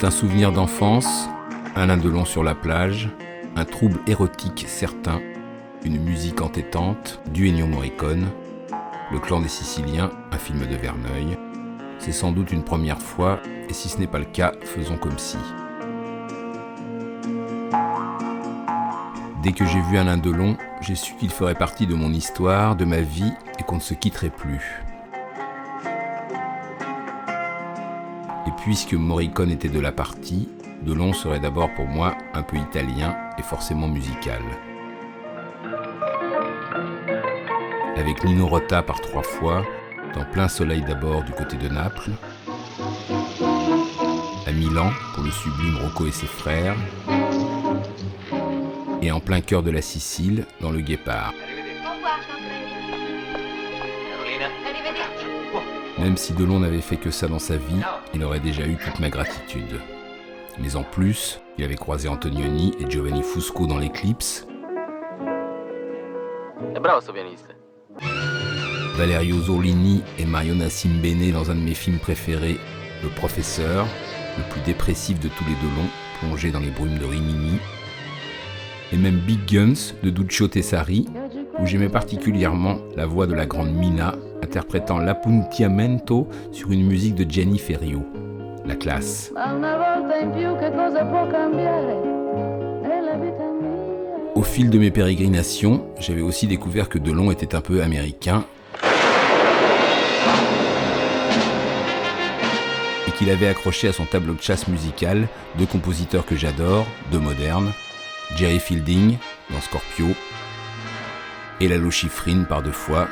C'est un souvenir d'enfance, Alain Delon sur la plage, un trouble érotique certain, une musique entêtante, du Ennio Morricone, Le Clan des Siciliens, un film de Verneuil. C'est sans doute une première fois, et si ce n'est pas le cas, faisons comme si. Dès que j'ai vu Alain Delon, j'ai su qu'il ferait partie de mon histoire, de ma vie, et qu'on ne se quitterait plus. Et puisque Morricone était de la partie, Delon serait d'abord pour moi un peu italien et forcément musical. Avec Nino Rota par 3 fois, dans Plein Soleil d'abord du côté de Naples, à Milan pour le sublime Rocco et ses frères, et en plein cœur de la Sicile dans Le Guépard. Même si Delon n'avait fait que ça dans sa vie, il aurait déjà eu toute ma gratitude. Mais en plus, il avait croisé Antonioni et Giovanni Fusco dans l'Eclipse. Valerio Zorlini et Mariona Simbene dans un de mes films préférés, Le Professeur, le plus dépressif de tous les Delon, plongé dans les brumes de Rimini. Et même Big Guns de Duccio Tessari, où j'aimais particulièrement la voix de la grande Mina, interprétant l'appuntamento sur une musique de Gianni Ferrio. La classe. Au fil de mes pérégrinations, j'avais aussi découvert que Delon était un peu américain et qu'il avait accroché à son tableau de chasse musical 2 compositeurs que j'adore, 2 modernes, Jerry Fielding dans Scorpio et Lalo Schifrin par 2 fois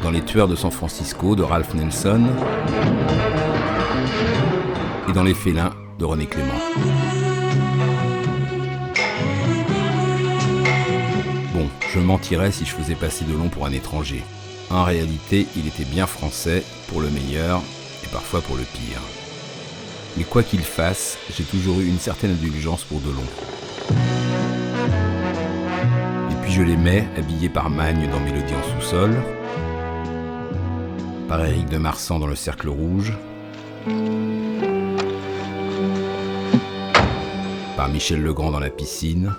dans Les Tueurs de San Francisco de Ralph Nelson et dans Les Félins de René Clément. Bon, je mentirais si je faisais passer Delon pour un étranger. En réalité, il était bien français, pour le meilleur et parfois pour le pire. Mais quoi qu'il fasse, j'ai toujours eu une certaine indulgence pour Delon. Et puis je l'aimais, habillé par Magne dans Mélodie en sous-sol, par Éric de Marsan dans Le Cercle Rouge, par Michel Legrand dans La Piscine,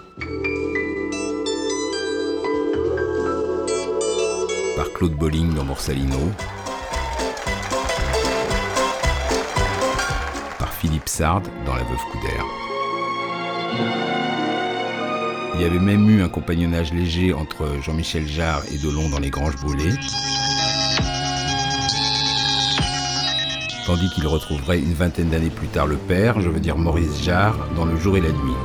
par Claude Bolling dans Borsalino, par Philippe Sard dans La Veuve Coudert. Il y avait même eu un compagnonnage léger entre Jean-Michel Jarre et Delon dans Les Granges Brûlées, tandis qu'il retrouverait une vingtaine d'années plus tard le père, je veux dire Maurice Jarre, dans Le Jour et la Nuit.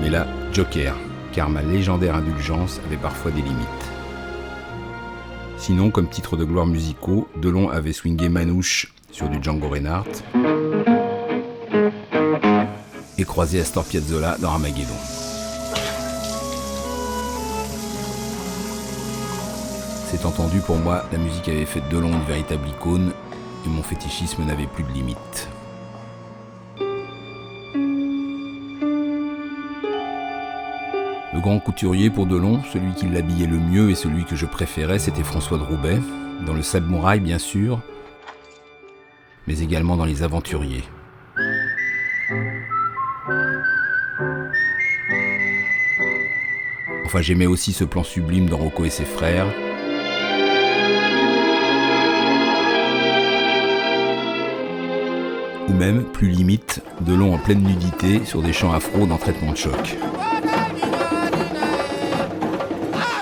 Mais là, Joker, car ma légendaire indulgence avait parfois des limites. Sinon, comme titre de gloire musicaux, Delon avait swingé Manouche sur du Django Reinhardt et croisé Astor Piazzolla dans Armageddon. C'est entendu, pour moi, la musique avait fait de Delon une véritable icône et mon fétichisme n'avait plus de limites. Le grand couturier pour Delon, celui qui l'habillait le mieux et celui que je préférais, c'était François de Roubaix, dans Le Samouraï bien sûr, mais également dans Les Aventuriers. Enfin, j'aimais aussi ce plan sublime dans Rocco et ses frères, ou même, plus limite, Delon en pleine nudité sur des chants afro dans Traitement de choc.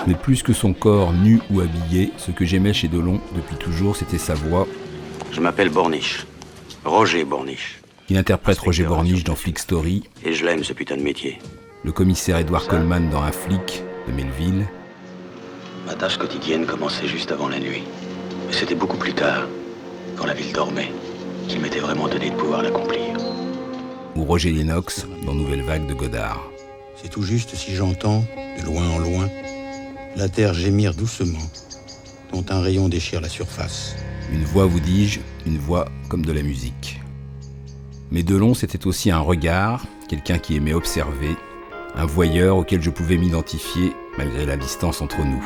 Mais plus que son corps nu ou habillé, ce que j'aimais chez Delon depuis toujours, c'était sa voix. Je m'appelle Borniche, Roger Borniche. Il interprète Roger Borniche dans Flick Story. Et je l'aime, ce putain de métier. Le commissaire Edward Coleman dans Un flic de Melville. Ma tâche quotidienne commençait juste avant la nuit. Mais c'était beaucoup plus tard, quand la ville dormait, qu'il m'était vraiment donné de pouvoir l'accomplir. Ou Roger Lennox dans Nouvelle Vague de Godard. C'est tout juste si j'entends, de loin en loin, la terre gémir doucement, dont un rayon déchire la surface. Une voix, vous dis-je, une voix comme de la musique. Mais Delon, c'était aussi un regard, quelqu'un qui aimait observer, un voyeur auquel je pouvais m'identifier malgré la distance entre nous.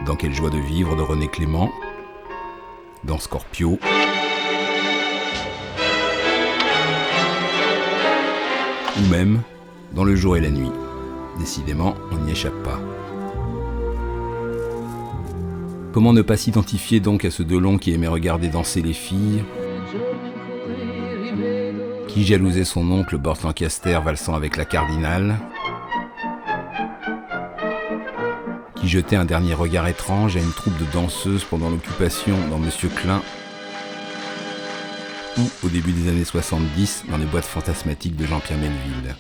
Dans Quelle joie de vivre de René Clément, dans Scorpio, ou même dans Le jour et la nuit. Décidément, on n'y échappe pas. Comment ne pas s'identifier donc à ce Delon qui aimait regarder danser les filles, qui jalousait son oncle Burt Lancaster valsant avec la cardinale, qui jetait un dernier regard étrange à une troupe de danseuses pendant l'occupation dans Monsieur Klein, ou au début des années 70 dans les boîtes fantasmatiques de Jean-Pierre Melville.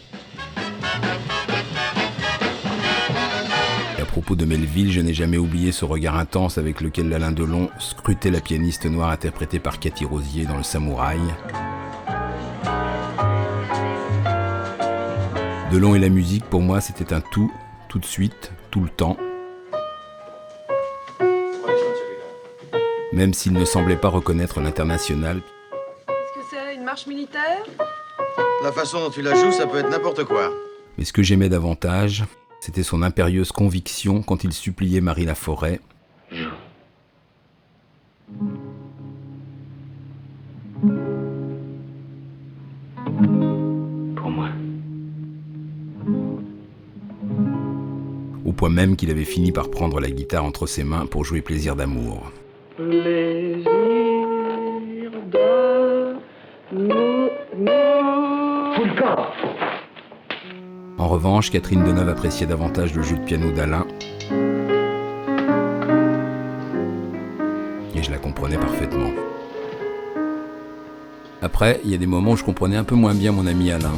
Et à propos de Melville, je n'ai jamais oublié ce regard intense avec lequel Alain Delon scrutait la pianiste noire interprétée par Cathy Rosier dans Le Samouraï. Delon et la musique, pour moi, c'était un tout de suite, tout le temps. Même s'il ne semblait pas reconnaître l'international. Est-ce que c'est une marche militaire ? La façon dont tu la joues, ça peut être n'importe quoi. Mais ce que j'aimais davantage, c'était son impérieuse conviction quand il suppliait Marie Laforêt. Pour moi. Au point même qu'il avait fini par prendre la guitare entre ses mains pour jouer Plaisir d'amour. Plaisir d'amour. Fous le camp. En revanche, Catherine Deneuve appréciait davantage le jeu de piano d'Alain. Et je la comprenais parfaitement. Après, il y a des moments où je comprenais un peu moins bien mon ami Alain.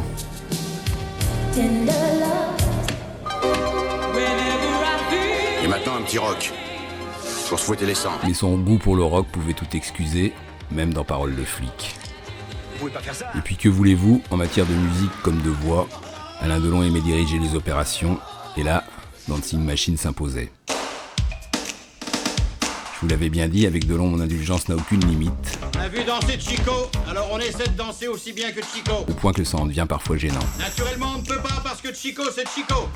Et maintenant, un petit rock. Pour se fouetter les sangs. Mais son goût pour le rock pouvait tout excuser, même dans Paroles de flic. Et puis que voulez-vous, en matière de musique comme de voix, Alain Delon aimait diriger les opérations, et là, Dancing Machine s'imposait. Je vous l'avais bien dit, avec Delon, mon indulgence n'a aucune limite. On a vu danser Chico, alors on essaie de danser aussi bien que Chico. Au point que ça en devient parfois gênant. Naturellement, on ne peut pas parce que Chico, c'est Chico.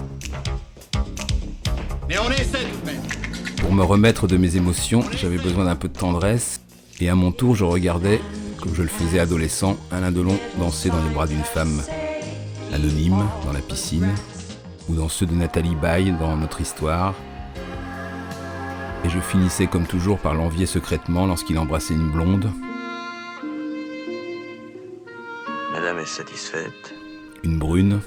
Mais on essaie tout de même. Pour me remettre de mes émotions, j'avais besoin d'un peu de tendresse, et à mon tour, je regardais, comme je le faisais adolescent, Alain Delon danser dans les bras d'une femme. Anonyme, dans la piscine, ou dans ceux de Nathalie Baye, dans Notre Histoire. Et je finissais comme toujours par l'envier secrètement lorsqu'il embrassait une blonde. Madame est satisfaite. Une brune.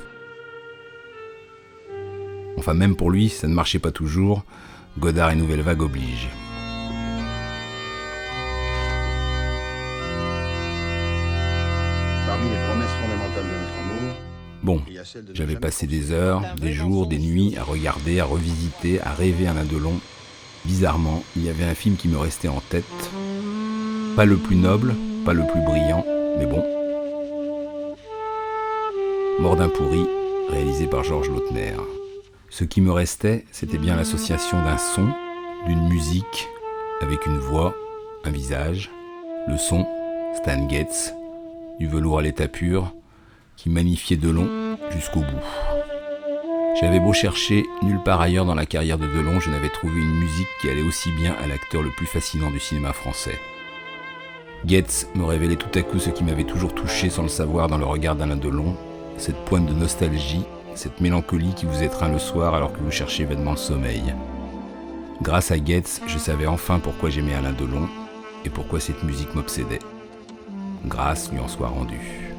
Enfin, même pour lui, ça ne marchait pas toujours. Godard et Nouvelle Vague obligent. Parmi les promesses fondamentales de notre amour, Bon, il y a celle de ne j'avais jamais passé coucher. des heures, des jours, des nuits à regarder, à revisiter, à rêver Alain Delon. Bizarrement, il y avait un film qui me restait en tête. Pas le plus noble, pas le plus brillant, mais bon. Mort d'un pourri, réalisé par Georges Lautner. Ce qui me restait, c'était bien l'association d'un son, d'une musique, avec une voix, un visage. Le son, Stan Getz, du velours à l'état pur, qui magnifiait Delon jusqu'au bout. J'avais beau chercher, nulle part ailleurs dans la carrière de Delon, je n'avais trouvé une musique qui allait aussi bien à l'acteur le plus fascinant du cinéma français. Getz me révélait tout à coup ce qui m'avait toujours touché sans le savoir dans le regard d'Alain Delon, cette pointe de nostalgie, cette mélancolie qui vous étreint le soir alors que vous cherchez vainement le sommeil. Grâce à Getz, je savais enfin pourquoi j'aimais Alain Delon et pourquoi cette musique m'obsédait. Grâce lui en soit rendue.